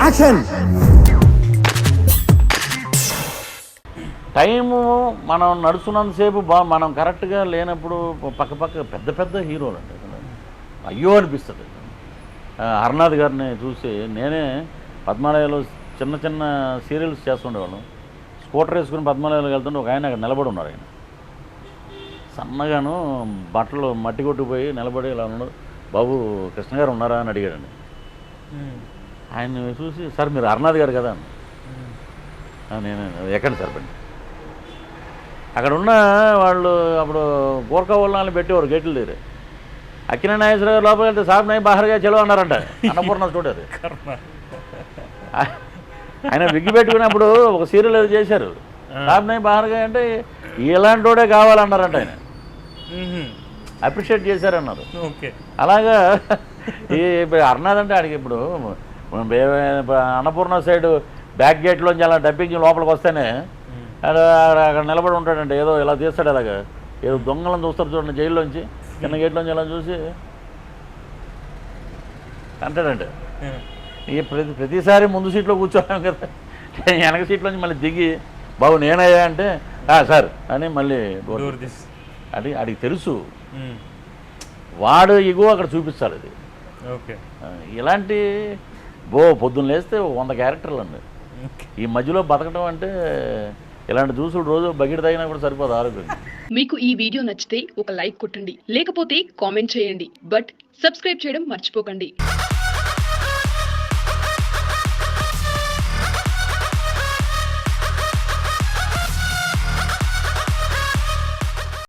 Action. Time మనం నడుస్తున్నంతసేపు మనం కరెక్ట్గా లేనప్పుడు పక్క పెద్ద పెద్ద హీరోలు అండి అయ్యో అనిపిస్తుంది. హర్నాథ్ గారిని చూసి నేనే పద్మాలయాలో చిన్న చిన్న సీరియల్స్ చేస్తుండేవాళ్ళం. స్కూటర్ వేసుకుని పద్మాలయాలకు వెళ్తుంటే ఒక ఆయన అక్కడ నిలబడి ఉన్నారు. ఆయన సన్నగాను బట్టలు మట్టి కొట్టుకుపోయి నిలబడి ఇలా ఉన్నాడు. బాబు కృష్ణ గారు ఉన్నారా అని అడిగాడండి. ఆయన చూసి సార్ మీరు హర్నాథ్ గారు కదా అని. నేను ఎక్కండి సార్ బండి. అక్కడ ఉన్న వాళ్ళు అప్పుడు గోర్ఖా వాళ్ళని పెట్టేవారు గేట్లు దగ్గర. అక్కినే నాగేశ్వర గారు లోపలికి వెళ్తే సాబ్ నై బాహర్గా చెలో అన్నారంట. అన్నపూర్ణ స్టూడియో అది. ఆయన విగ్గి పెట్టుకున్నప్పుడు ఒక సీరియల్ అది చేశారు. సాబ్ నై బాహర్గా అంటే ఇలాంటి వాడే కావాలన్నారంట. ఆయన అప్రిషియేట్ చేశారన్నారు. అలాగా ఈ హర్నాథ్ అంటే ఆడికి ఇప్పుడు అన్నపూర్ణ సైడ్ బ్యాక్ గేట్లోంచి అలా డబ్బింగ్ లోపలికి వస్తేనే అక్కడ నిలబడి ఉంటాడంటే ఏదో ఇలా తీస్తాడు. అలాగా ఏదో దొంగలను చూస్తారు చూడండి జైల్లోంచి చిన్న గేట్లోంచి ఇలా చూసి అంటాడంటే ప్రతిసారి ముందు సీట్లో కూర్చోలేం కదా, వెనక సీట్లోంచి మళ్ళీ దిగి బాబు నేనయ్యా అంటే సార్ అని మళ్ళీ అది అడిగి తెలుసు. వాడు ఇగో అక్కడ చూపిస్తాడు. అది ఇలాంటి పొద్దున్న లేస్తే 100 క్యారెక్టర్లు అండి. ఈ మధ్యలో బతకడం అంటే ఇలాంటి జ్యూసులు రోజు బకెట్ తాగినా కూడా సరిపోదు ఆరోగ్యం. మీకు ఈ వీడియో నచ్చితే ఒక లైక్ కొట్టండి, లేకపోతే కామెంట్ చేయండి, బట్ సబ్స్క్రైబ్ చేయడం మర్చిపోకండి.